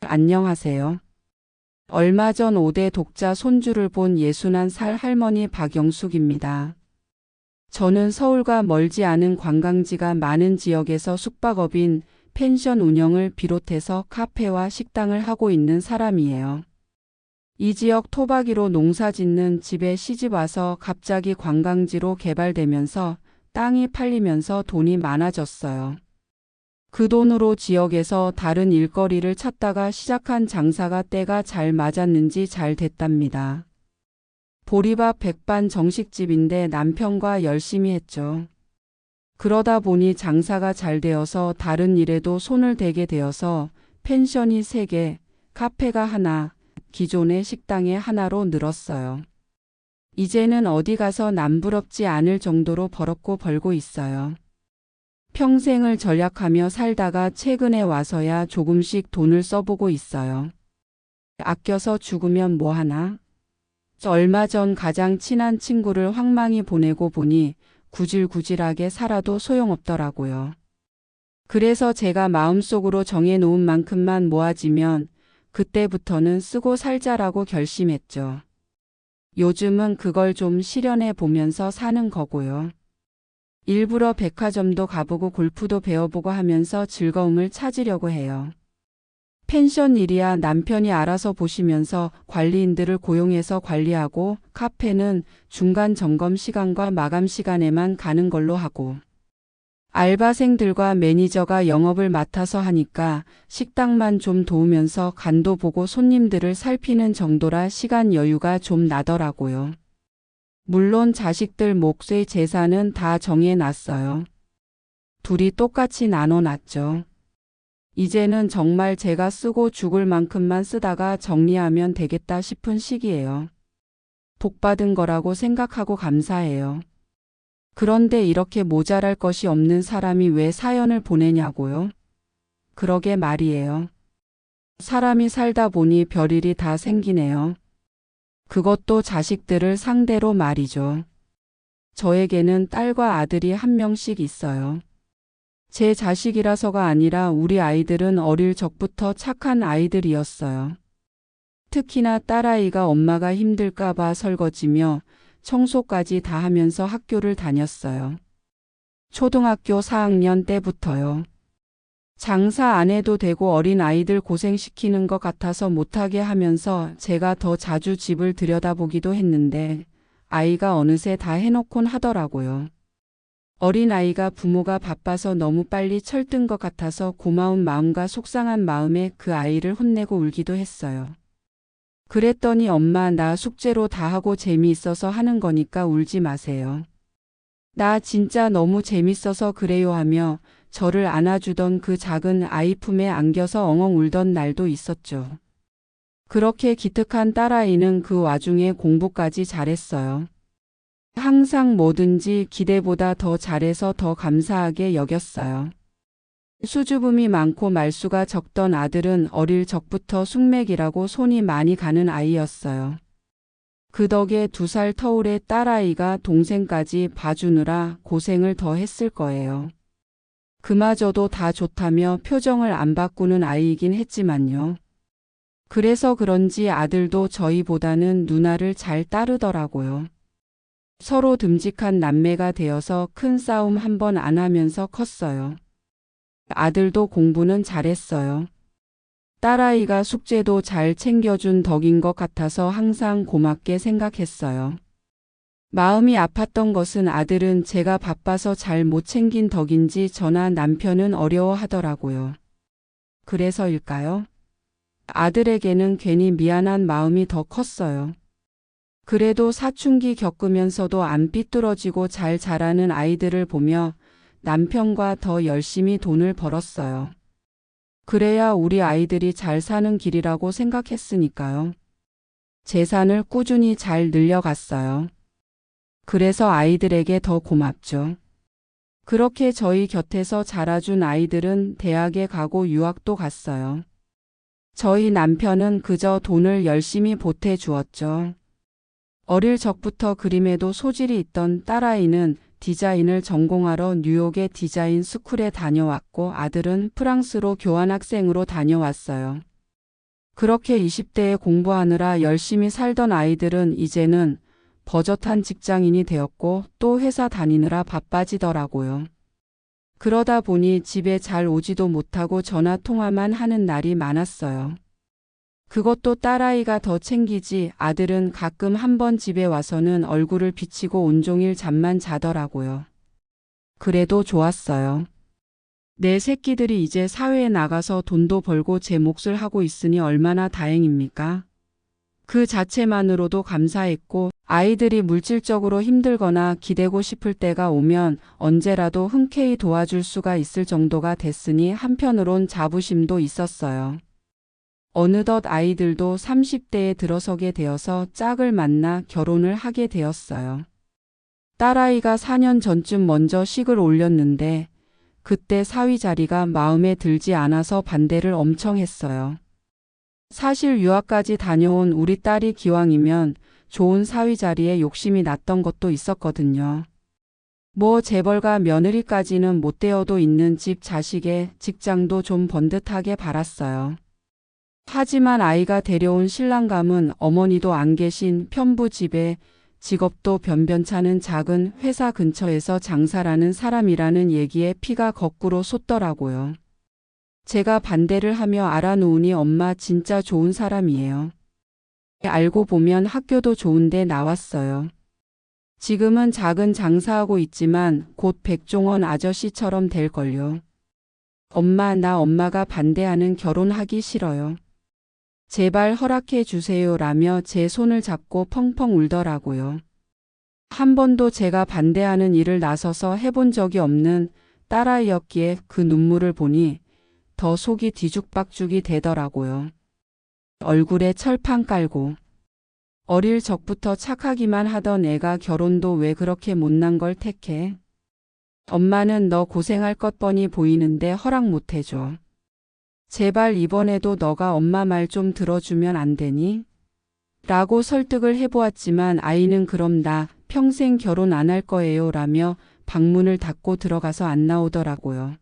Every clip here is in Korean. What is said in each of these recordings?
안녕하세요. 얼마 전 5대 독자 손주를 본 61살 할머니 박영숙입니다. 저는 서울과 멀지 않은 관광지가 많은 지역에서 숙박업인 펜션 운영을 비롯해서 카페와 식당을 하고 있는 사람이에요. 이 지역 토박이로 농사 짓는 집에 시집 와서 갑자기 관광지로 개발되면서 땅이 팔리면서 돈이 많아졌어요. 그 돈으로 지역에서 다른 일거리를 찾다가 시작한 장사가 때가 잘 맞았는지 잘 됐답니다. 보리밥 백반 정식집인데 남편과 열심히 했죠. 그러다 보니 장사가 잘 되어서 다른 일에도 손을 대게 되어서 펜션이 3개, 카페가 하나, 기존의 식당에 하나로 늘었어요. 이제는 어디 가서 남부럽지 않을 정도로 벌었고 벌고 있어요. 평생을 절약하며 살다가 최근에 와서야 조금씩 돈을 써보고 있어요. 아껴서 죽으면 뭐하나? 얼마 전 가장 친한 친구를 황망히 보내고 보니 구질구질하게 살아도 소용없더라고요. 그래서 제가 마음속으로 정해놓은 만큼만 모아지면 그때부터는 쓰고 살자라고 결심했죠. 요즘은 그걸 좀 실현해 보면서 사는 거고요. 일부러 백화점도 가보고 골프도 배워보고 하면서 즐거움을 찾으려고 해요. 펜션 일이야 남편이 알아서 보시면서 관리인들을 고용해서 관리하고 카페는 중간 점검 시간과 마감 시간에만 가는 걸로 하고 알바생들과 매니저가 영업을 맡아서 하니까 식당만 좀 도우면서 간도 보고 손님들을 살피는 정도라 시간 여유가 좀 나더라고요. 물론 자식들 몫의 재산은 다 정해놨어요. 둘이 똑같이 나눠놨죠. 이제는 정말 제가 쓰고 죽을 만큼만 쓰다가 정리하면 되겠다 싶은 시기예요. 복받은 거라고 생각하고 감사해요. 그런데 이렇게 모자랄 것이 없는 사람이 왜 사연을 보내냐고요? 그러게 말이에요. 사람이 살다 보니 별일이 다 생기네요. 그것도 자식들을 상대로 말이죠. 저에게는 딸과 아들이 1명씩 있어요. 제 자식이라서가 아니라 우리 아이들은 어릴 적부터 착한 아이들이었어요. 특히나 딸아이가 엄마가 힘들까봐 설거지며 청소까지 다 하면서 학교를 다녔어요. 초등학교 4학년 때부터요. 장사 안 해도 되고 어린 아이들 고생시키는 것 같아서 못하게 하면서 제가 더 자주 집을 들여다보기도 했는데 아이가 어느새 다 해놓곤 하더라고요. 어린 아이가 부모가 바빠서 너무 빨리 철든 것 같아서 고마운 마음과 속상한 마음에 그 아이를 혼내고 울기도 했어요. 그랬더니 엄마 나 숙제로 다 하고 재미있어서 하는 거니까 울지 마세요. 나 진짜 너무 재밌어서 그래요 하며 저를 안아주던 그 작은 아이 품에 안겨서 엉엉 울던 날도 있었죠. 그렇게 기특한 딸아이는 그 와중에 공부까지 잘했어요. 항상 뭐든지 기대보다 더 잘해서 더 감사하게 여겼어요. 수줍음이 많고 말수가 적던 아들은 어릴 적부터 숙맥이라고 손이 많이 가는 아이였어요. 그 덕에 2살 터울의 딸아이가 동생까지 봐주느라 고생을 더 했을 거예요. 그마저도 다 좋다며 표정을 안 바꾸는 아이이긴 했지만요. 그래서 그런지 아들도 저희보다는 누나를 잘 따르더라고요. 서로 듬직한 남매가 되어서 큰 싸움 한 번 안 하면서 컸어요. 아들도 공부는 잘했어요. 딸아이가 숙제도 잘 챙겨준 덕인 것 같아서 항상 고맙게 생각했어요. 마음이 아팠던 것은 아들은 제가 바빠서 잘 못 챙긴 덕인지 저나 남편은 어려워하더라고요. 그래서일까요? 아들에게는 괜히 미안한 마음이 더 컸어요. 그래도 사춘기 겪으면서도 안 삐뚤어지고 잘 자라는 아이들을 보며 남편과 더 열심히 돈을 벌었어요. 그래야 우리 아이들이 잘 사는 길이라고 생각했으니까요. 재산을 꾸준히 잘 늘려갔어요. 그래서 아이들에게 더 고맙죠. 그렇게 저희 곁에서 자라준 아이들은 대학에 가고 유학도 갔어요. 저희 남편은 그저 돈을 열심히 보태주었죠. 어릴 적부터 그림에도 소질이 있던 딸아이는 디자인을 전공하러 뉴욕의 디자인 스쿨에 다녀왔고 아들은 프랑스로 교환학생으로 다녀왔어요. 그렇게 20대에 공부하느라 열심히 살던 아이들은 이제는 버젓한 직장인이 되었고 또 회사 다니느라 바빠지더라고요. 그러다 보니 집에 잘 오지도 못하고 전화 통화만 하는 날이 많았어요. 그것도 딸아이가 더 챙기지 아들은 가끔 한번 집에 와서는 얼굴을 비치고 온종일 잠만 자더라고요. 그래도 좋았어요. 내 새끼들이 이제 사회에 나가서 돈도 벌고 제 몫을 하고 있으니 얼마나 다행입니까? 그 자체만으로도 감사했고 아이들이 물질적으로 힘들거나 기대고 싶을 때가 오면 언제라도 흔쾌히 도와줄 수가 있을 정도가 됐으니 한편으론 자부심도 있었어요. 어느덧 아이들도 30대에 들어서게 되어서 짝을 만나 결혼을 하게 되었어요. 딸아이가 4년 전쯤 먼저 식을 올렸는데 그때 사위 자리가 마음에 들지 않아서 반대를 엄청 했어요. 사실 유학까지 다녀온 우리 딸이 기왕이면 좋은 사위 자리에 욕심이 났던 것도 있었거든요. 뭐 재벌가 며느리까지는 못 되어도 있는 집 자식의 직장도 좀 번듯하게 바랐어요. 하지만 아이가 데려온 신랑감은 어머니도 안 계신 편부 집에 직업도 변변찮은 작은 회사 근처에서 장사라는 사람이라는 얘기에 피가 거꾸로 솟더라고요. 제가 반대를 하며 알아놓으니 엄마 진짜 좋은 사람이에요. 알고 보면 학교도 좋은데 나왔어요. 지금은 작은 장사하고 있지만 곧 백종원 아저씨처럼 될걸요. 엄마, 나 엄마가 반대하는 결혼하기 싫어요. 제발 허락해 주세요 라며 제 손을 잡고 펑펑 울더라고요. 한 번도 제가 반대하는 일을 나서서 해본 적이 없는 딸아이였기에 그 눈물을 보니 더 속이 뒤죽박죽이 되더라고요. 얼굴에 철판 깔고 어릴 적부터 착하기만 하던 애가 결혼도 왜 그렇게 못난 걸 택해? 엄마는 너 고생할 것 뻔히 보이는데 허락 못 해줘. 제발 이번에도 너가 엄마 말 좀 들어주면 안 되니? 라고 설득을 해보았지만 아이는 그럼 나 평생 결혼 안 할 거예요 라며 방문을 닫고 들어가서 안 나오더라고요.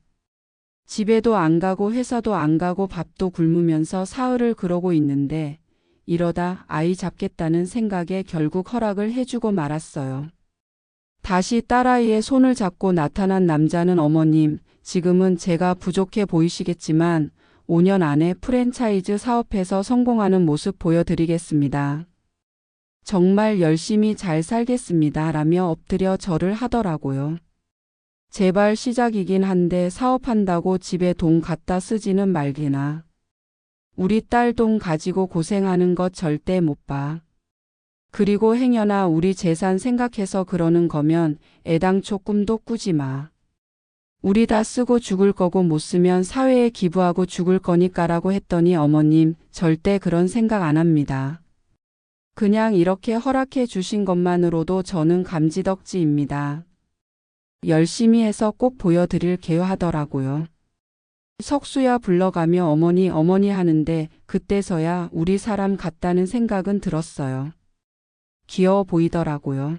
집에도 안 가고 회사도 안 가고 밥도 굶으면서 사흘을 그러고 있는데 이러다 아이 잡겠다는 생각에 결국 허락을 해주고 말았어요. 다시 딸아이의 손을 잡고 나타난 남자는 어머님, 지금은 제가 부족해 보이시겠지만 5년 안에 프랜차이즈 사업해서 성공하는 모습 보여드리겠습니다. 정말 열심히 잘 살겠습니다. 라며 엎드려 절을 하더라고요. 제발 시작이긴 한데 사업한다고 집에 돈 갖다 쓰지는 말게나. 우리 딸 돈 가지고 고생하는 것 절대 못 봐. 그리고 행여나 우리 재산 생각해서 그러는 거면 애당초 꿈도 꾸지 마. 우리 다 쓰고 죽을 거고 못 쓰면 사회에 기부하고 죽을 거니까라고 했더니 어머님 절대 그런 생각 안 합니다. 그냥 이렇게 허락해 주신 것만으로도 저는 감지덕지입니다. 열심히 해서 꼭 보여드릴게요 하더라고요. 석수야 불러가며 어머니 어머니 하는데 그때서야 우리 사람 같다는 생각은 들었어요. 귀여워 보이더라고요.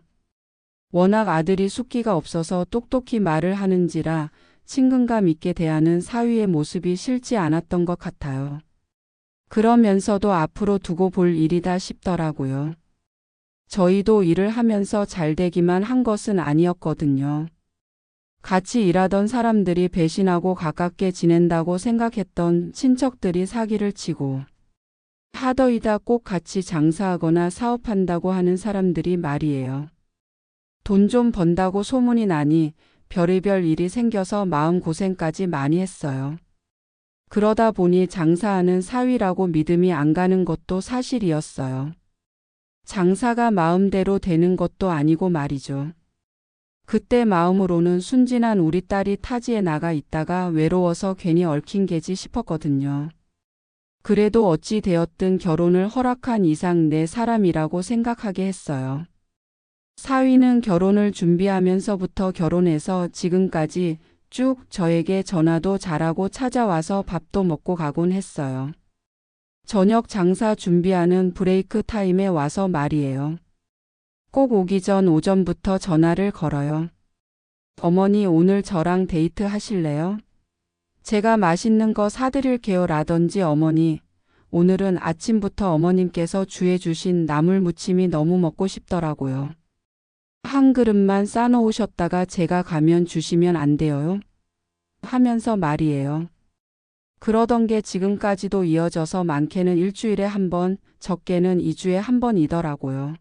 워낙 아들이 숫기가 없어서 똑똑히 말을 하는지라 친근감 있게 대하는 사위의 모습이 싫지 않았던 것 같아요. 그러면서도 앞으로 두고 볼 일이다 싶더라고요. 저희도 일을 하면서 잘 되기만 한 것은 아니었거든요. 같이 일하던 사람들이 배신하고 가깝게 지낸다고 생각했던 친척들이 사기를 치고 하더이다 꼭 같이 장사하거나 사업한다고 하는 사람들이 말이에요. 돈 좀 번다고 소문이 나니 별의별 일이 생겨서 마음고생까지 많이 했어요. 그러다 보니 장사하는 사위라고 믿음이 안 가는 것도 사실이었어요. 장사가 마음대로 되는 것도 아니고 말이죠. 그때 마음으로는 순진한 우리 딸이 타지에 나가 있다가 외로워서 괜히 얽힌 게지 싶었거든요. 그래도 어찌 되었든 결혼을 허락한 이상 내 사람이라고 생각하게 했어요. 사위는 결혼을 준비하면서부터 결혼해서 지금까지 쭉 저에게 전화도 잘하고 찾아와서 밥도 먹고 가곤 했어요. 저녁 장사 준비하는 브레이크 타임에 와서 말이에요. 꼭 오기 전 오전부터 전화를 걸어요. 어머니 오늘 저랑 데이트 하실래요? 제가 맛있는 거 사드릴게요 라던지 어머니 오늘은 아침부터 어머님께서 주해 주신 나물 무침이 너무 먹고 싶더라고요. 한 그릇만 싸놓으셨다가 제가 가면 주시면 안 돼요? 하면서 말이에요. 그러던 게 지금까지도 이어져서 많게는 일주일에 한 번, 적게는 2주에 한 번이더라고요.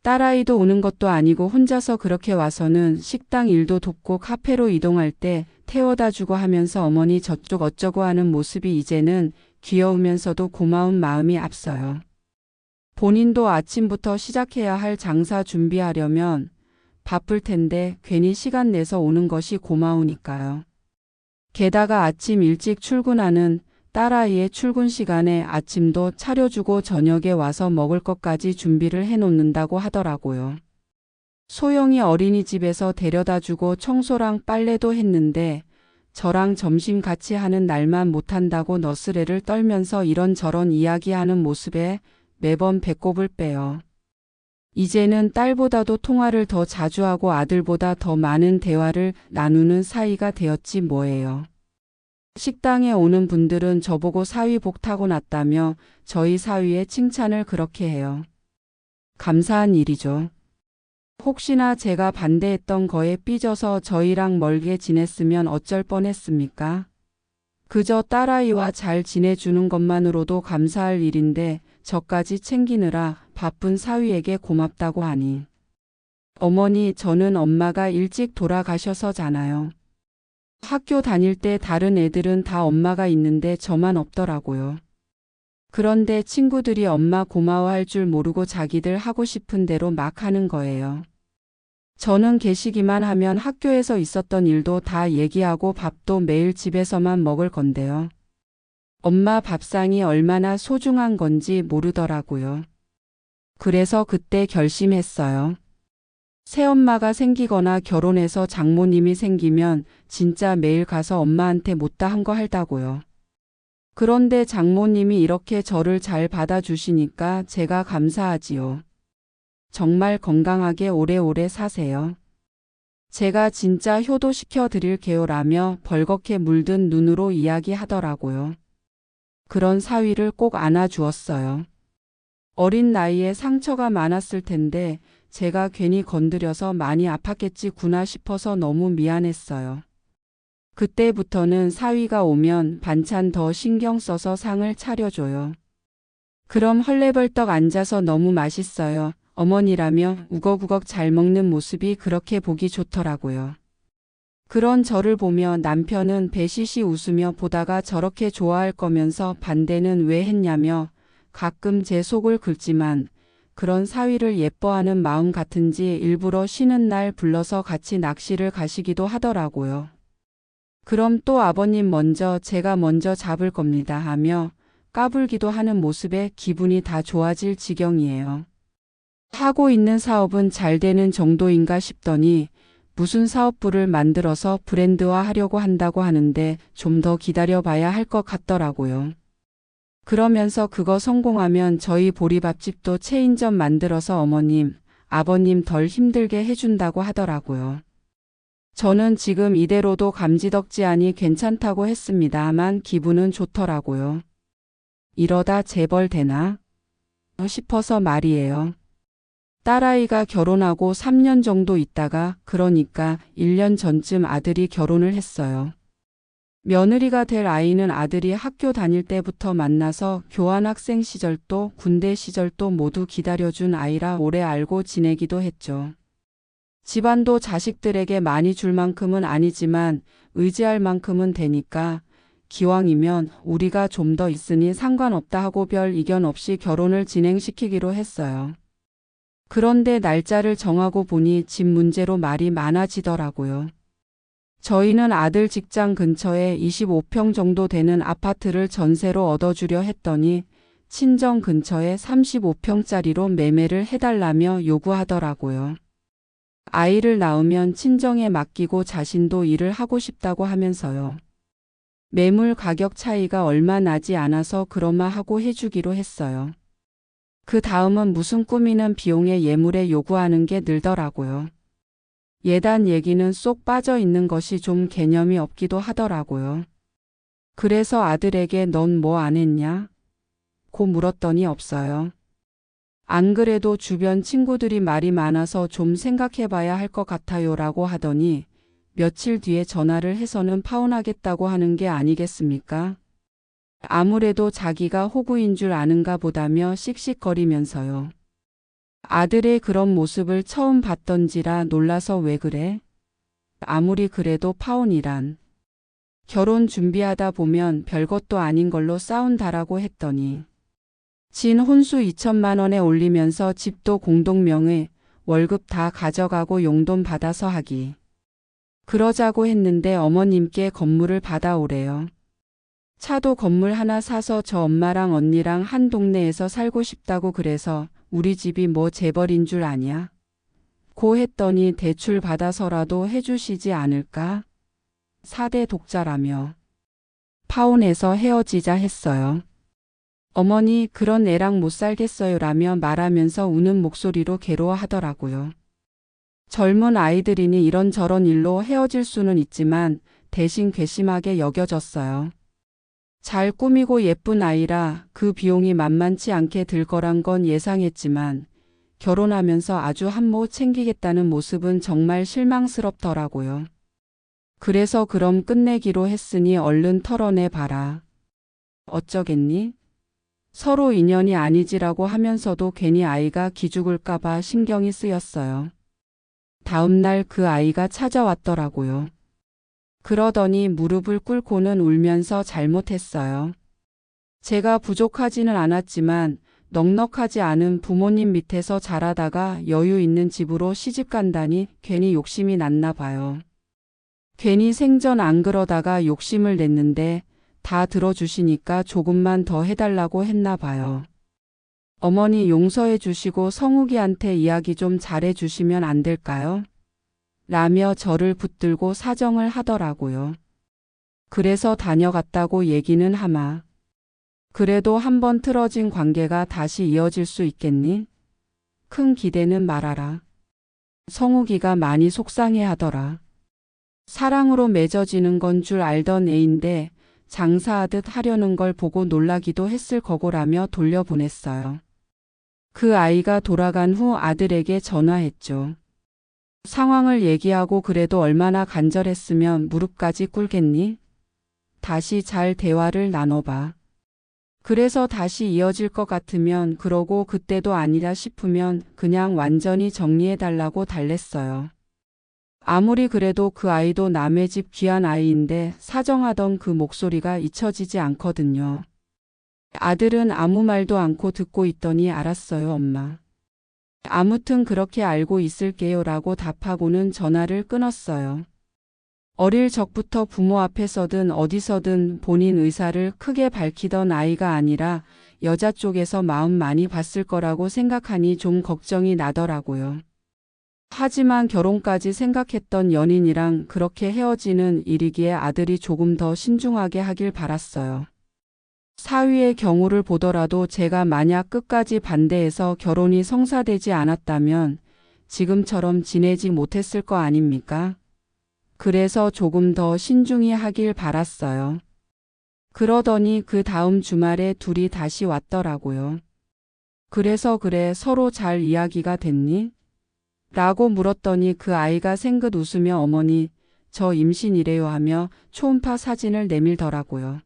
딸아이도 오는 것도 아니고 혼자서 그렇게 와서는 식당 일도 돕고 카페로 이동할 때 태워다 주고 하면서 어머니 저쪽 어쩌고 하는 모습이 이제는 귀여우면서도 고마운 마음이 앞서요. 본인도 아침부터 시작해야 할 장사 준비하려면 바쁠 텐데 괜히 시간 내서 오는 것이 고마우니까요. 게다가 아침 일찍 출근하는 딸아이의 출근 시간에 아침도 차려주고 저녁에 와서 먹을 것까지 준비를 해놓는다고 하더라고요. 소영이 어린이집에서 데려다주고 청소랑 빨래도 했는데 저랑 점심 같이 하는 날만 못한다고 너스레를 떨면서 이런저런 이야기하는 모습에 매번 배꼽을 빼요. 이제는 딸보다도 통화를 더 자주 하고 아들보다 더 많은 대화를 나누는 사이가 되었지 뭐예요. 식당에 오는 분들은 저보고 사위 복 타고났다며 저희 사위의 칭찬을 그렇게 해요. 감사한 일이죠. 혹시나 제가 반대했던 거에 삐져서 저희랑 멀게 지냈으면 어쩔 뻔했습니까? 그저 딸아이와 잘 지내주는 것만으로도 감사할 일인데 저까지 챙기느라 바쁜 사위에게 고맙다고 하니. 어머니, 저는 엄마가 일찍 돌아가셔서잖아요. 학교 다닐 때 다른 애들은 다 엄마가 있는데 저만 없더라고요. 그런데 친구들이 엄마 고마워할 줄 모르고 자기들 하고 싶은 대로 막 하는 거예요. 저는 계시기만 하면 학교에서 있었던 일도 다 얘기하고 밥도 매일 집에서만 먹을 건데요. 엄마 밥상이 얼마나 소중한 건지 모르더라고요. 그래서 그때 결심했어요. 새엄마가 생기거나 결혼해서 장모님이 생기면 진짜 매일 가서 엄마한테 못다한 거 할다고요. 그런데 장모님이 이렇게 저를 잘 받아주시니까 제가 감사하지요. 정말 건강하게 오래오래 사세요. 제가 진짜 효도시켜 드릴게요 라며 벌겋게 물든 눈으로 이야기하더라고요. 그런 사위를 꼭 안아주었어요. 어린 나이에 상처가 많았을 텐데 제가 괜히 건드려서 많이 아팠겠지구나 싶어서 너무 미안했어요. 그때부터는 사위가 오면 반찬 더 신경 써서 상을 차려줘요. 그럼 헐레벌떡 앉아서 너무 맛있어요. 어머니라며 우걱우걱 잘 먹는 모습이 그렇게 보기 좋더라고요. 그런 저를 보며 남편은 배시시 웃으며 보다가 저렇게 좋아할 거면서 반대는 왜 했냐며 가끔 제 속을 긁지만 그런 사위를 예뻐하는 마음 같은지 일부러 쉬는 날 불러서 같이 낚시를 가시기도 하더라고요. 그럼 또 아버님 먼저 제가 먼저 잡을 겁니다 하며 까불기도 하는 모습에 기분이 다 좋아질 지경이에요. 하고 있는 사업은 잘 되는 정도인가 싶더니 무슨 사업부를 만들어서 브랜드화하려고 한다고 하는데 좀 더 기다려봐야 할 것 같더라고요. 그러면서 그거 성공하면 저희 보리밥집도 체인점 만들어서 어머님, 아버님 덜 힘들게 해준다고 하더라고요. 저는 지금 이대로도 감지덕지하니 괜찮다고 했습니다만 기분은 좋더라고요. 이러다 재벌 되나 싶어서 말이에요. 딸아이가 결혼하고 3년 정도 있다가 그러니까 1년 전쯤 아들이 결혼을 했어요. 며느리가 될 아이는 아들이 학교 다닐 때부터 만나서 교환학생 시절도 군대 시절도 모두 기다려준 아이라 오래 알고 지내기도 했죠. 집안도 자식들에게 많이 줄 만큼은 아니지만 의지할 만큼은 되니까 기왕이면 우리가 좀 더 있으니 상관없다 하고 별 이견 없이 결혼을 진행시키기로 했어요. 그런데 날짜를 정하고 보니 집 문제로 말이 많아지더라고요. 저희는 아들 직장 근처에 25평 정도 되는 아파트를 전세로 얻어주려 했더니 친정 근처에 35평짜리로 매매를 해달라며 요구하더라고요. 아이를 낳으면 친정에 맡기고 자신도 일을 하고 싶다고 하면서요. 매물 가격 차이가 얼마 나지 않아서 그러마 하고 해주기로 했어요. 그 다음은 무슨 꾸미는 비용에 예물에 요구하는 게 늘더라고요. 예단 얘기는 쏙 빠져 있는 것이 좀 개념이 없기도 하더라고요. 그래서 아들에게 넌 뭐 안 했냐? 고 물었더니 없어요. 안 그래도 주변 친구들이 말이 많아서 좀 생각해봐야 할 것 같아요 라고 하더니 며칠 뒤에 전화를 해서는 파혼하겠다고 하는 게 아니겠습니까? 아무래도 자기가 호구인 줄 아는가 보다며 씩씩거리면서요. 아들의 그런 모습을 처음 봤던지라 놀라서 왜 그래? 아무리 그래도 파혼이란. 결혼 준비하다 보면 별것도 아닌 걸로 싸운다라고 했더니 진 혼수 2천만 원에 올리면서 집도 공동명의, 월급 다 가져가고 용돈 받아서 하기. 그러자고 했는데 어머님께 건물을 받아오래요. 차도 건물 하나 사서 저 엄마랑 언니랑 한 동네에서 살고 싶다고 그래서 우리 집이 뭐 재벌인 줄 아냐? 고 했더니 대출 받아서라도 해주시지 않을까? 4대 독자라며 파혼해서 헤어지자 했어요. 어머니 그런 애랑 못 살겠어요 라며 말하면서 우는 목소리로 괴로워하더라고요. 젊은 아이들이니 이런저런 일로 헤어질 수는 있지만 대신 괘씸하게 여겨졌어요. 잘 꾸미고 예쁜 아이라 그 비용이 만만치 않게 들 거란 건 예상했지만 결혼하면서 아주 한몫 챙기겠다는 모습은 정말 실망스럽더라고요. 그래서 그럼 끝내기로 했으니 얼른 털어내 봐라. 어쩌겠니? 서로 인연이 아니지라고 하면서도 괜히 아이가 기죽을까봐 신경이 쓰였어요. 다음 날 그 아이가 찾아왔더라고요. 그러더니 무릎을 꿇고는 울면서 잘못했어요. 제가 부족하지는 않았지만 넉넉하지 않은 부모님 밑에서 자라다가 여유 있는 집으로 시집 간다니 괜히 욕심이 났나 봐요. 괜히 생전 안 그러다가 욕심을 냈는데 다 들어주시니까 조금만 더 해달라고 했나 봐요. 어머니 용서해 주시고 성욱이한테 이야기 좀 잘해 주시면 안 될까요? 라며 저를 붙들고 사정을 하더라고요. 그래서 다녀갔다고 얘기는 하마. 그래도 한번 틀어진 관계가 다시 이어질 수 있겠니? 큰 기대는 말아라. 성욱이가 많이 속상해하더라. 사랑으로 맺어지는 건 줄 알던 애인데 장사하듯 하려는 걸 보고 놀라기도 했을 거고라며 돌려보냈어요. 그 아이가 돌아간 후 아들에게 전화했죠. 상황을 얘기하고 그래도 얼마나 간절했으면 무릎까지 꿇겠니? 다시 잘 대화를 나눠봐. 그래서 다시 이어질 것 같으면 그러고 그때도 아니라 싶으면 그냥 완전히 정리해달라고 달랬어요. 아무리 그래도 그 아이도 남의 집 귀한 아이인데 사정하던 그 목소리가 잊혀지지 않거든요. 아들은 아무 말도 않고 듣고 있더니 알았어요, 엄마. 아무튼 그렇게 알고 있을게요 라고 답하고는 전화를 끊었어요. 어릴 적부터 부모 앞에서든 어디서든 본인 의사를 크게 밝히던 아이가 아니라 여자 쪽에서 마음 많이 봤을 거라고 생각하니 좀 걱정이 나더라고요. 하지만 결혼까지 생각했던 연인이랑 그렇게 헤어지는 일이기에 아들이 조금 더 신중하게 하길 바랐어요. 사위의 경우를 보더라도 제가 만약 끝까지 반대해서 결혼이 성사되지 않았다면 지금처럼 지내지 못했을 거 아닙니까? 그래서 조금 더 신중히 하길 바랐어요. 그러더니 그 다음 주말에 둘이 다시 왔더라고요. 그래서 그래 서로 잘 이야기가 됐니? 라고 물었더니 그 아이가 생긋 웃으며 어머니 저 임신이래요 하며 초음파 사진을 내밀더라고요.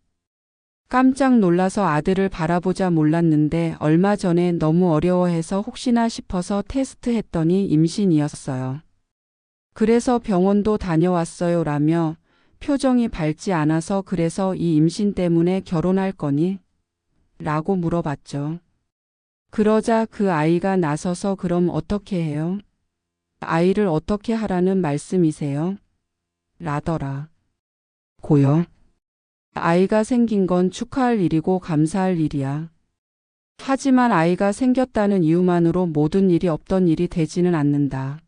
깜짝 놀라서 아들을 바라보자 몰랐는데 얼마 전에 너무 어려워해서 혹시나 싶어서 테스트했더니 임신이었어요. 그래서 병원도 다녀왔어요 라며 표정이 밝지 않아서 그래서 이 임신 때문에 결혼할 거니? 라고 물어봤죠. 그러자 그 아이가 나서서 그럼 어떻게 해요? 아이를 어떻게 하라는 말씀이세요? 라더라. 고요. 아이가 생긴 건 축하할 일이고 감사할 일이야. 하지만 아이가 생겼다는 이유만으로 모든 일이 없던 일이 되지는 않는다.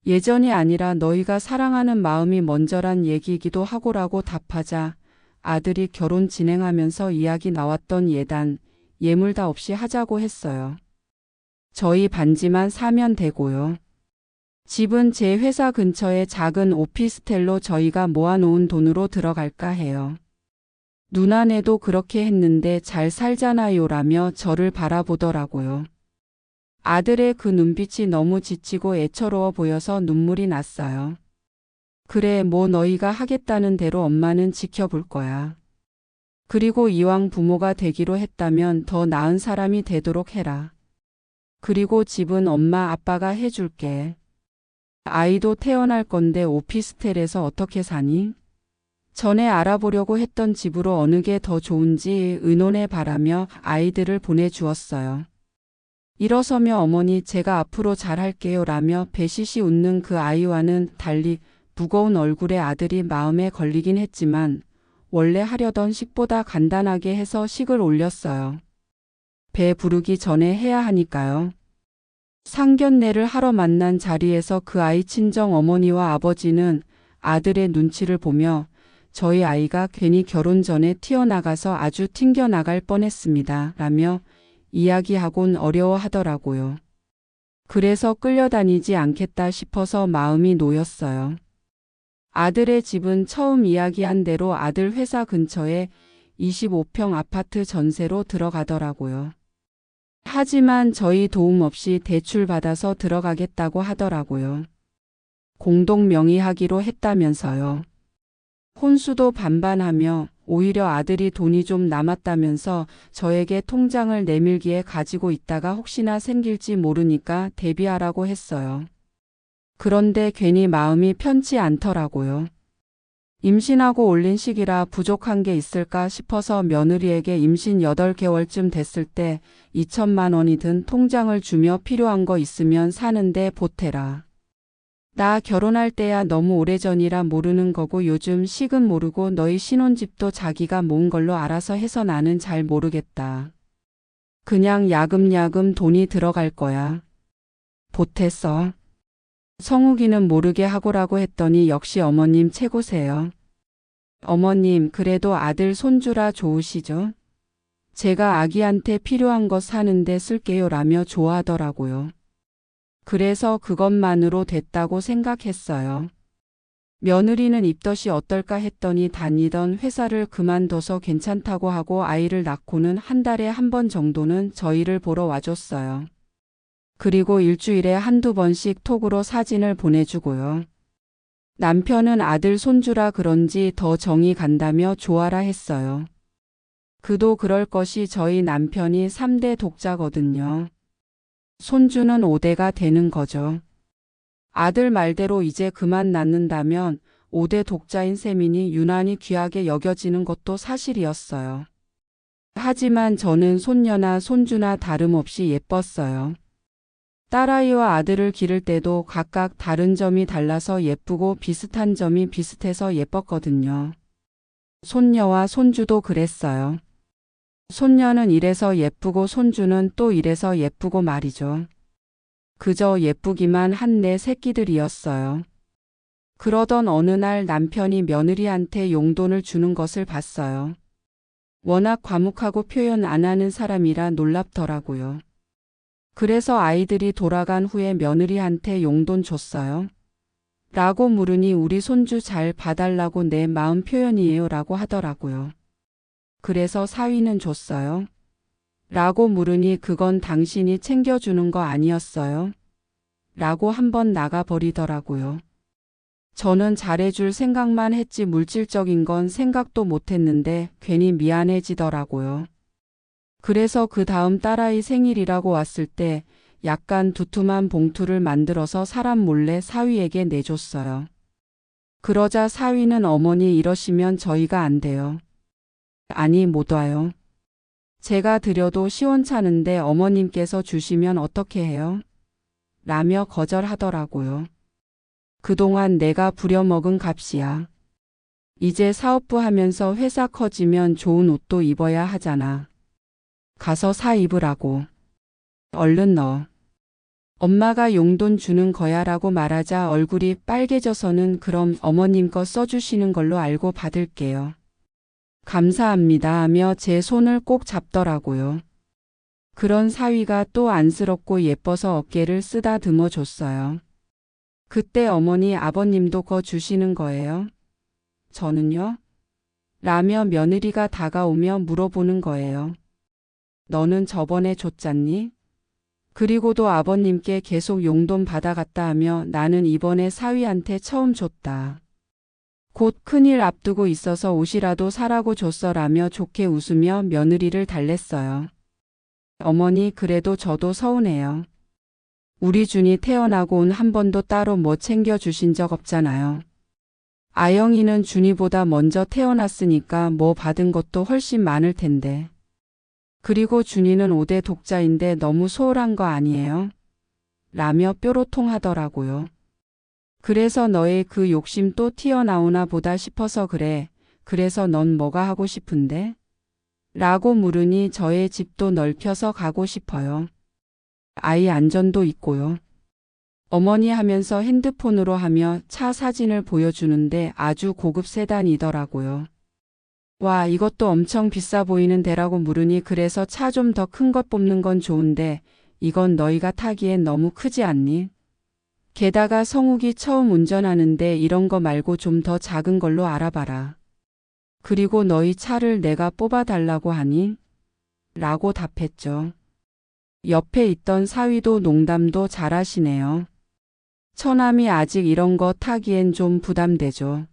예전이 아니라 너희가 사랑하는 마음이 먼저란 얘기이기도 하고라고 답하자 아들이 결혼 진행하면서 이야기 나왔던 예단, 예물 다 없이 하자고 했어요. 저희 반지만 사면 되고요. 집은 제 회사 근처에 작은 오피스텔로 저희가 모아놓은 돈으로 들어갈까 해요. 누나네도 그렇게 했는데 잘 살잖아요라며 저를 바라보더라고요. 아들의 그 눈빛이 너무 지치고 애처로워 보여서 눈물이 났어요. 그래, 뭐 너희가 하겠다는 대로 엄마는 지켜볼 거야. 그리고 이왕 부모가 되기로 했다면 더 나은 사람이 되도록 해라. 그리고 집은 엄마 아빠가 해줄게. 아이도 태어날 건데 오피스텔에서 어떻게 사니? 전에 알아보려고 했던 집으로 어느 게 더 좋은지 의논해 바라며 아이들을 보내주었어요. 일어서며 어머니 제가 앞으로 잘할게요 라며 배시시 웃는 그 아이와는 달리 무거운 얼굴의 아들이 마음에 걸리긴 했지만 원래 하려던 식보다 간단하게 해서 식을 올렸어요. 배 부르기 전에 해야 하니까요. 상견례를 하러 만난 자리에서 그 아이 친정 어머니와 아버지는 아들의 눈치를 보며 저희 아이가 괜히 결혼 전에 튀어나가서 아주 튕겨나갈 뻔했습니다. 라며 이야기하곤 어려워하더라고요. 그래서 끌려다니지 않겠다 싶어서 마음이 놓였어요. 아들의 집은 처음 이야기한 대로 아들 회사 근처에 25평 아파트 전세로 들어가더라고요. 하지만 저희 도움 없이 대출 받아서 들어가겠다고 하더라고요. 공동 명의하기로 했다면서요. 혼수도 반반하며 오히려 아들이 돈이 좀 남았다면서 저에게 통장을 내밀기에 가지고 있다가 혹시나 생길지 모르니까 대비하라고 했어요. 그런데 괜히 마음이 편치 않더라고요. 임신하고 올린 시기라 부족한 게 있을까 싶어서 며느리에게 임신 8개월쯤 됐을 때 2천만 원이 든 통장을 주며 필요한 거 있으면 사는데 보태라. 나 결혼할 때야 너무 오래전이라 모르는 거고 요즘 식은 모르고 너희 신혼집도 자기가 모은 걸로 알아서 해서 나는 잘 모르겠다. 그냥 야금야금 돈이 들어갈 거야. 보탰어. 성욱이는 모르게 하고라고 했더니 역시 어머님 최고세요. 어머님 그래도 아들 손주라 좋으시죠? 제가 아기한테 필요한 거 사는데 쓸게요 라며 좋아하더라고요. 그래서 그것만으로 됐다고 생각했어요. 며느리는 입덧이 어떨까 했더니 다니던 회사를 그만둬서 괜찮다고 하고 아이를 낳고는 한 달에 한 번 정도는 저희를 보러 와줬어요. 그리고 일주일에 한두 번씩 톡으로 사진을 보내주고요. 남편은 아들 손주라 그런지 더 정이 간다며 좋아라 했어요. 그도 그럴 것이 저희 남편이 3대 독자거든요. 손주는 5대가 되는 거죠. 아들 말대로 이제 그만 낳는다면 5대 독자인 셈이니 유난히 귀하게 여겨지는 것도 사실이었어요. 하지만 저는 손녀나 손주나 다름없이 예뻤어요. 딸아이와 아들을 기를 때도 각각 다른 점이 달라서 예쁘고 비슷한 점이 비슷해서 예뻤거든요. 손녀와 손주도 그랬어요. 손녀는 이래서 예쁘고 손주는 또 이래서 예쁘고 말이죠. 그저 예쁘기만 한 내 새끼들이었어요. 그러던 어느 날 남편이 며느리한테 용돈을 주는 것을 봤어요. 워낙 과묵하고 표현 안 하는 사람이라 놀랍더라고요. 그래서 아이들이 돌아간 후에 며느리한테 용돈 줬어요? 라고 물으니 우리 손주 잘 봐달라고 내 마음 표현이에요 라고 하더라고요. 그래서 사위는 줬어요? 라고 물으니 그건 당신이 챙겨주는 거 아니었어요? 라고 한번 나가버리더라고요. 저는 잘해줄 생각만 했지 물질적인 건 생각도 못했는데 괜히 미안해지더라고요. 그래서 그 다음 딸아이 생일이라고 왔을 때 약간 두툼한 봉투를 만들어서 사람 몰래 사위에게 내줬어요. 그러자 사위는 어머니 이러시면 저희가 안 돼요. 아니 못 와요. 제가 드려도 시원찮은데 어머님께서 주시면 어떻게 해요? 라며 거절하더라고요. 그동안 내가 부려먹은 값이야. 이제 사업부 하면서 회사 커지면 좋은 옷도 입어야 하잖아. 가서 사 입으라고. 얼른 넣어. 엄마가 용돈 주는 거야 라고 말하자 얼굴이 빨개져서는 그럼 어머님 거 써주시는 걸로 알고 받을게요. 감사합니다 하며 제 손을 꼭 잡더라고요. 그런 사위가 또 안쓰럽고 예뻐서 어깨를 쓰다듬어 줬어요. 그때 어머니 아버님도 거 주시는 거예요? 저는요? 라며 며느리가 다가오며 물어보는 거예요. 너는 저번에 줬잖니? 그리고도 아버님께 계속 용돈 받아갔다 하며 나는 이번에 사위한테 처음 줬다. 곧 큰일 앞두고 있어서 옷이라도 사라고 줬어라며 좋게 웃으며 며느리를 달랬어요. 어머니 그래도 저도 서운해요. 우리 준이 태어나고는 한 번도 따로 뭐 챙겨주신 적 없잖아요. 아영이는 준이보다 먼저 태어났으니까 뭐 받은 것도 훨씬 많을 텐데. 그리고 준이는 5대 독자인데 너무 소홀한 거 아니에요? 라며 뾰로통하더라고요. 그래서 너의 그 욕심 또 튀어나오나 보다 싶어서 그래. 그래서 넌 뭐가 하고 싶은데? 라고 물으니 저의 집도 넓혀서 가고 싶어요. 아이 안전도 있고요. 어머니 하면서 핸드폰으로 하며 차 사진을 보여주는데 아주 고급 세단이더라고요. 와, 이것도 엄청 비싸 보이는 데라고 물으니 그래서 차 좀 더 큰 것 뽑는 건 좋은데 이건 너희가 타기엔 너무 크지 않니? 게다가 성욱이 처음 운전하는데 이런 거 말고 좀 더 작은 걸로 알아봐라. 그리고 너희 차를 내가 뽑아달라고 하니? 라고 답했죠. 옆에 있던 사위도 농담도 잘하시네요. 처남이 아직 이런 거 타기엔 좀 부담되죠.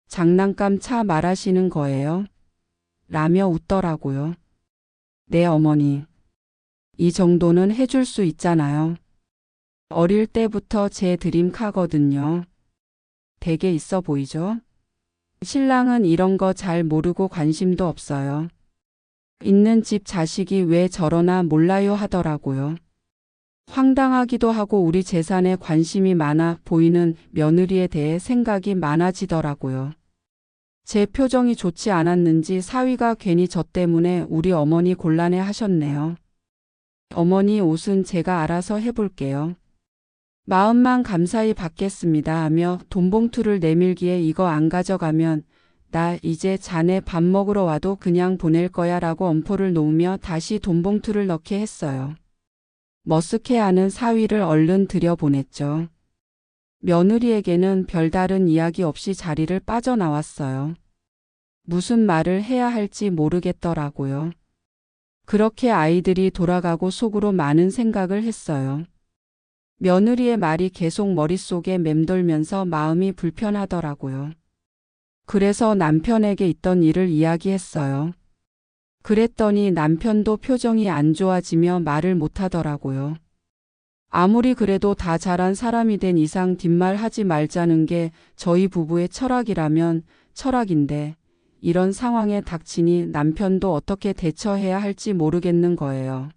장난감 차 말하시는 거예요? 라며 웃더라고요. 네 어머니. 이 정도는 해줄 수 있잖아요. 어릴 때부터 제 드림카거든요. 되게 있어 보이죠? 신랑은 이런 거 잘 모르고 관심도 없어요. 있는 집 자식이 왜 저러나 몰라요 하더라고요. 황당하기도 하고 우리 재산에 관심이 많아 보이는 며느리에 대해 생각이 많아지더라고요. 제 표정이 좋지 않았는지 사위가 괜히 저 때문에 우리 어머니 곤란해 하셨네요. 어머니 옷은 제가 알아서 해볼게요. 마음만 감사히 받겠습니다 하며 돈봉투를 내밀기에 이거 안 가져가면 나 이제 자네 밥 먹으러 와도 그냥 보낼 거야 라고 엄포를 놓으며 다시 돈봉투를 넣게 했어요. 머쓱해하는 사위를 얼른 들여보냈죠. 며느리에게는 별다른 이야기 없이 자리를 빠져나왔어요. 무슨 말을 해야 할지 모르겠더라고요. 그렇게 아이들이 돌아가고 속으로 많은 생각을 했어요. 며느리의 말이 계속 머릿속에 맴돌면서 마음이 불편하더라고요. 그래서 남편에게 있던 일을 이야기했어요. 그랬더니 남편도 표정이 안 좋아지며 말을 못하더라고요. 아무리 그래도 다 자란 사람이 된 이상 뒷말하지 말자는 게 저희 부부의 철학이라면 철학인데 이런 상황에 닥치니 남편도 어떻게 대처해야 할지 모르겠는 거예요.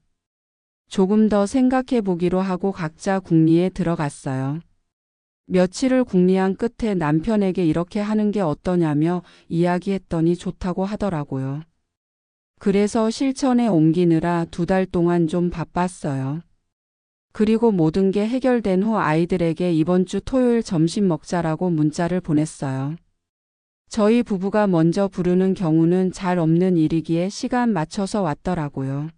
조금 더 생각해 보기로 하고 각자 궁리에 들어갔어요. 며칠을 궁리한 끝에 남편에게 이렇게 하는 게 어떠냐며 이야기했더니 좋다고 하더라고요. 그래서 실천에 옮기느라 2달 동안 좀 바빴어요. 그리고 모든 게 해결된 후 아이들에게 이번 주 토요일 점심 먹자라고 문자를 보냈어요. 저희 부부가 먼저 부르는 경우는 잘 없는 일이기에 시간 맞춰서 왔더라고요.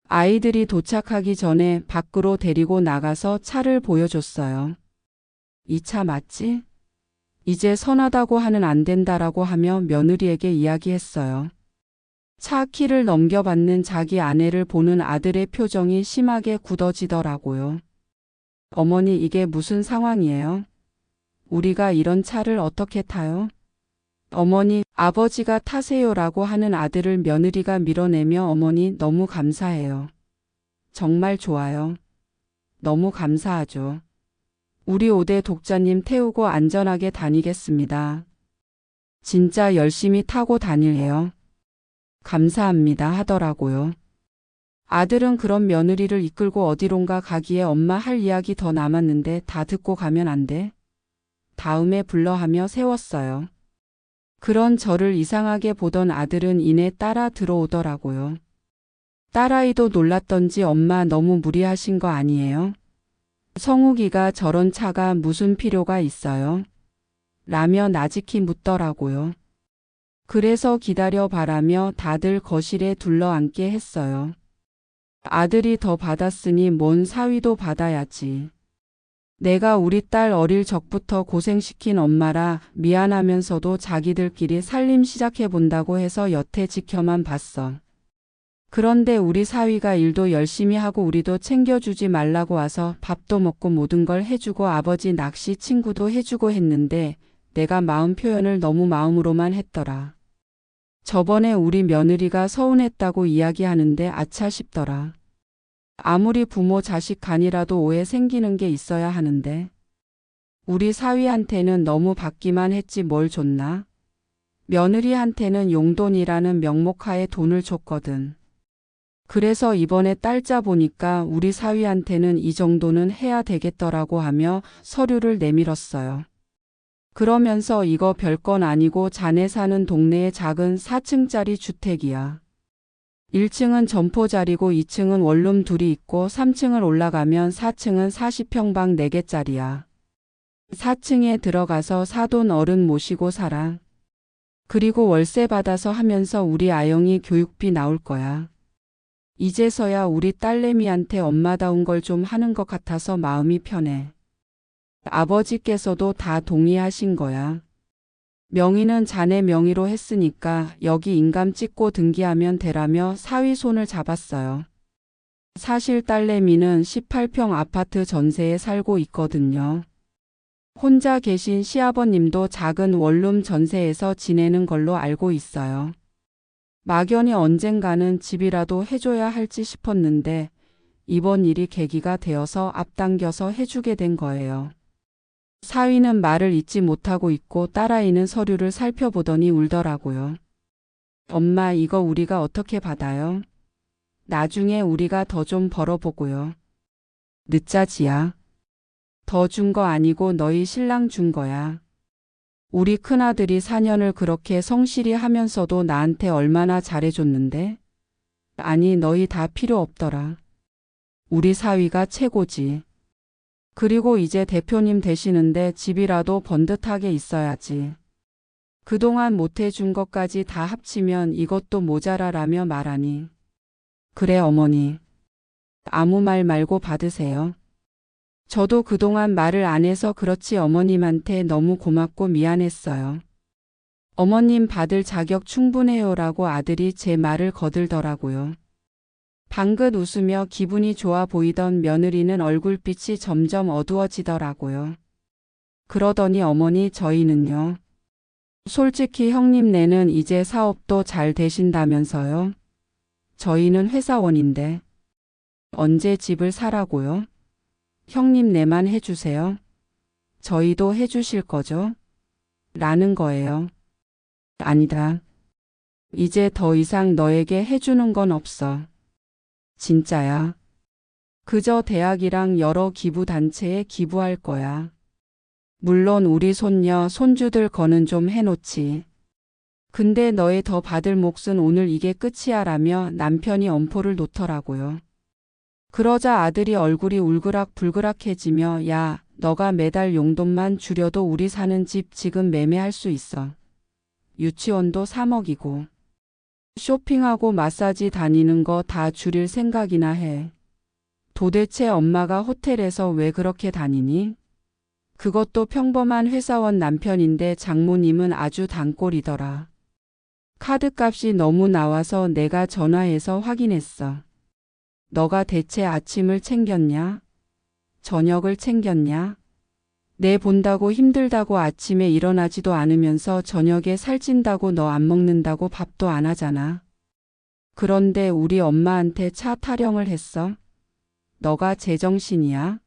아이들이 도착하기 전에 밖으로 데리고 나가서 차를 보여줬어요. 이 차 맞지? 이제 선하다고 하는 안 된다라고 하며 며느리에게 이야기했어요. 차 키를 넘겨받는 자기 아내를 보는 아들의 표정이 심하게 굳어지더라고요. 어머니 이게 무슨 상황이에요? 우리가 이런 차를 어떻게 타요? 어머니, 아버지가 타세요라고 하는 아들을 며느리가 밀어내며 어머니 너무 감사해요. 정말 좋아요. 너무 감사하죠. 우리 5대 독자님 태우고 안전하게 다니겠습니다. 진짜 열심히 타고 다닐래요. 감사합니다 하더라고요. 아들은 그런 며느리를 이끌고 어디론가 가기에 엄마 할 이야기 더 남았는데 다 듣고 가면 안 돼? 다음에 불러 하며 세웠어요. 그런 저를 이상하게 보던 아들은 이내 따라 들어오더라고요. 딸아이도 놀랐던지 엄마 너무 무리하신 거 아니에요? 성욱이가 저런 차가 무슨 필요가 있어요? 라며 나직히 묻더라고요. 그래서 기다려 바라며 다들 거실에 둘러앉게 했어요. 아들이 더 받았으니 뭔 사위도 받아야지. 내가 우리 딸 어릴 적부터 고생시킨 엄마라 미안하면서도 자기들끼리 살림 시작해 본다고 해서 여태 지켜만 봤어. 그런데 우리 사위가 일도 열심히 하고 우리도 챙겨주지 말라고 와서 밥도 먹고 모든 걸 해주고 아버지 낚시 친구도 해주고 했는데 내가 마음 표현을 너무 마음으로만 했더라. 저번에 우리 며느리가 서운했다고 이야기하는데 아차 싶더라. 아무리 부모 자식 간이라도 오해 생기는 게 있어야 하는데 우리 사위한테는 너무 받기만 했지 뭘 줬나? 며느리한테는 용돈이라는 명목하에 돈을 줬거든. 그래서 이번에 딸자 보니까 우리 사위한테는 이 정도는 해야 되겠더라고 하며 서류를 내밀었어요. 그러면서 이거 별건 아니고 자네 사는 동네의 작은 4층짜리 주택이야. 1층은 점포자리고 2층은 원룸 둘이 있고 3층을 올라가면 4층은 40평방 4개짜리야. 4층에 들어가서 사돈 어른 모시고 살아. 그리고 월세 받아서 하면서 우리 아영이 교육비 나올 거야. 이제서야 우리 딸내미한테 엄마다운 걸 좀 하는 것 같아서 마음이 편해. 아버지께서도 다 동의하신 거야. 명의는 자네 명의로 했으니까 여기 인감 찍고 등기하면 되라며 사위 손을 잡았어요. 사실 딸내미는 18평 아파트 전세에 살고 있거든요. 혼자 계신 시아버님도 작은 원룸 전세에서 지내는 걸로 알고 있어요. 막연히 언젠가는 집이라도 해줘야 할지 싶었는데 이번 일이 계기가 되어서 앞당겨서 해주게 된 거예요. 사위는 말을 잇지 못하고 있고 딸아이는 서류를 살펴보더니 울더라고요. 엄마 이거 우리가 어떻게 받아요? 나중에 우리가 더 좀 벌어보고요. 늦자지야. 더 준 거 아니고 너희 신랑 준 거야. 우리 큰아들이 4년을 그렇게 성실히 하면서도 나한테 얼마나 잘해줬는데? 아니 너희 다 필요 없더라. 우리 사위가 최고지. 그리고 이제 대표님 되시는데 집이라도 번듯하게 있어야지. 그동안 못해준 것까지 다 합치면 이것도 모자라라며 말하니. 그래 어머니. 아무 말 말고 받으세요. 저도 그동안 말을 안 해서 그렇지 어머님한테 너무 고맙고 미안했어요. 어머님 받을 자격 충분해요라고 아들이 제 말을 거들더라고요. 방긋 웃으며 기분이 좋아 보이던 며느리는 얼굴빛이 점점 어두워지더라고요. 그러더니 어머니 저희는요. 솔직히 형님네는 이제 사업도 잘 되신다면서요. 저희는 회사원인데. 언제 집을 사라고요? 형님네만 해주세요. 저희도 해주실 거죠? 라는 거예요. 아니다. 이제 더 이상 너에게 해주는 건 없어. 진짜야. 그저 대학이랑 여러 기부단체에 기부할 거야. 물론 우리 손녀, 손주들 거는 좀 해놓지. 근데 너의 더 받을 몫은 오늘 이게 끝이야 라며 남편이 엄포를 놓더라고요. 그러자 아들이 얼굴이 울그락불그락해지며 야, 너가 매달 용돈만 줄여도 우리 사는 집 지금 매매할 수 있어. 유치원도 3억이고. 쇼핑하고 마사지 다니는 거 다 줄일 생각이나 해. 도대체 엄마가 호텔에서 왜 그렇게 다니니? 그것도 평범한 회사원 남편인데 장모님은 아주 단골이더라. 카드값이 너무 나와서 내가 전화해서 확인했어. 너가 대체 아침을 챙겼냐? 저녁을 챙겼냐? 내 본다고 힘들다고 아침에 일어나지도 않으면서 저녁에 살찐다고 너 안 먹는다고 밥도 안 하잖아. 그런데 우리 엄마한테 차 타령을 했어? 너가 제정신이야?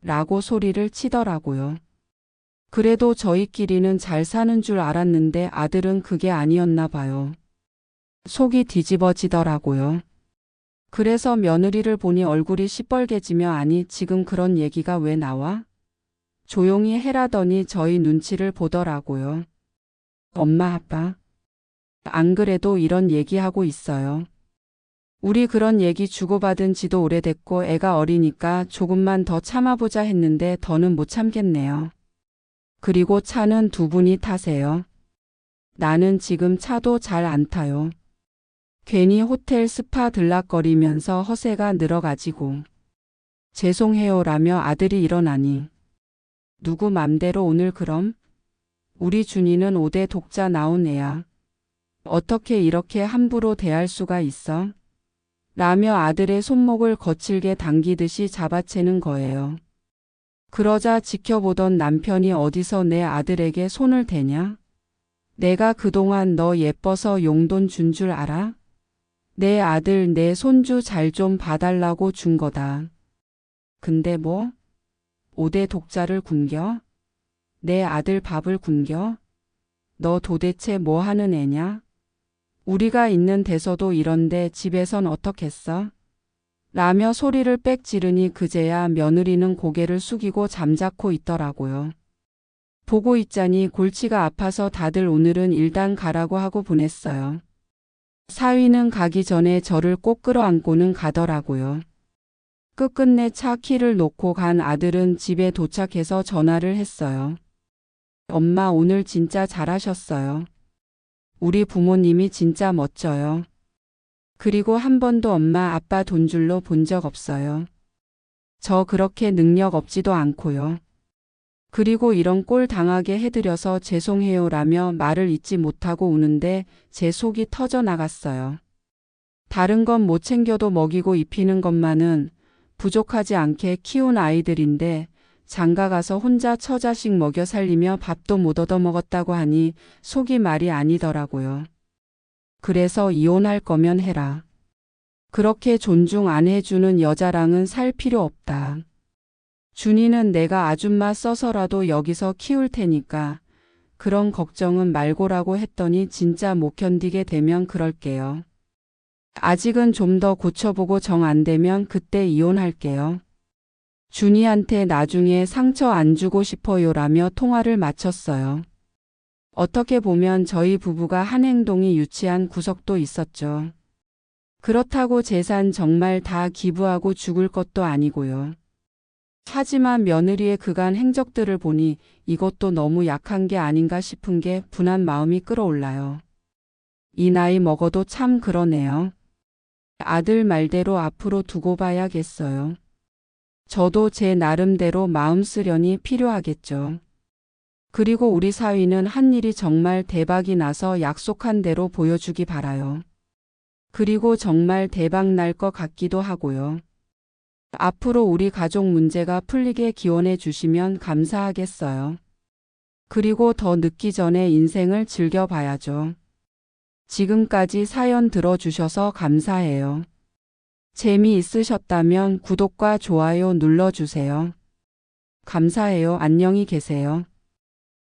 라고 소리를 치더라고요. 그래도 저희끼리는 잘 사는 줄 알았는데 아들은 그게 아니었나 봐요. 속이 뒤집어지더라고요. 그래서 며느리를 보니 얼굴이 시뻘개지며 아니 지금 그런 얘기가 왜 나와? 조용히 해라더니 저희 눈치를 보더라고요. 엄마 아빠. 안 그래도 이런 얘기하고 있어요. 우리 그런 얘기 주고받은 지도 오래됐고 애가 어리니까 조금만 더 참아보자 했는데 더는 못 참겠네요. 그리고 차는 두 분이 타세요. 나는 지금 차도 잘 안 타요. 괜히 호텔 스파 들락거리면서 허세가 늘어가지고. 죄송해요라며 아들이 일어나니. 누구 맘대로 오늘 그럼? 우리 준이는 5대 독자 나온 애야. 어떻게 이렇게 함부로 대할 수가 있어? 라며 아들의 손목을 거칠게 당기듯이 잡아채는 거예요. 그러자 지켜보던 남편이 어디서 내 아들에게 손을 대냐? 내가 그동안 너 예뻐서 용돈 준 줄 알아? 내 아들 내 손주 잘 좀 봐달라고 준 거다. 근데 뭐? 5대 독자를 굶겨? 내 아들 밥을 굶겨? 너 도대체 뭐 하는 애냐? 우리가 있는 데서도 이런데 집에선 어떻겠어? 라며 소리를 빽 지르니 그제야 며느리는 고개를 숙이고 잠자코 있더라고요. 보고 있자니 골치가 아파서 다들 오늘은 일단 가라고 하고 보냈어요. 사위는 가기 전에 저를 꼭 끌어안고는 가더라고요. 끝끝내 차 키를 놓고 간 아들은 집에 도착해서 전화를 했어요. 엄마 오늘 진짜 잘하셨어요. 우리 부모님이 진짜 멋져요. 그리고 한 번도 엄마 아빠 돈줄로 본 적 없어요. 저 그렇게 능력 없지도 않고요. 그리고 이런 꼴 당하게 해드려서 죄송해요 라며 말을 잇지 못하고 우는데 제 속이 터져 나갔어요. 다른 건 못 챙겨도 먹이고 입히는 것만은 부족하지 않게 키운 아이들인데 장가 가서 혼자 처자식 먹여 살리며 밥도 못 얻어 먹었다고 하니 속이 말이 아니더라고요. 그래서 이혼할 거면 해라. 그렇게 존중 안 해주는 여자랑은 살 필요 없다. 준이는 내가 아줌마 써서라도 여기서 키울 테니까 그런 걱정은 말고라고 했더니 진짜 못 견디게 되면 그럴게요. 아직은 좀 더 고쳐보고 정 안 되면 그때 이혼할게요. 준이한테 나중에 상처 안 주고 싶어요 라며 통화를 마쳤어요. 어떻게 보면 저희 부부가 한 행동이 유치한 구석도 있었죠. 그렇다고 재산 정말 다 기부하고 죽을 것도 아니고요. 하지만 며느리의 그간 행적들을 보니 이것도 너무 약한 게 아닌가 싶은 게 분한 마음이 끌어올라요. 이 나이 먹어도 참 그러네요. 아들 말대로 앞으로 두고 봐야겠어요. 저도 제 나름대로 마음 쓰려니 필요하겠죠. 그리고 우리 사위는 한 일이 정말 대박이 나서 약속한 대로 보여주기 바라요. 그리고 정말 대박 날 것 같기도 하고요. 앞으로 우리 가족 문제가 풀리게 기원해 주시면 감사하겠어요. 그리고 더 늦기 전에 인생을 즐겨봐야죠. 지금까지 사연 들어주셔서 감사해요. 재미있으셨다면 구독과 좋아요 눌러주세요. 감사해요. 안녕히 계세요.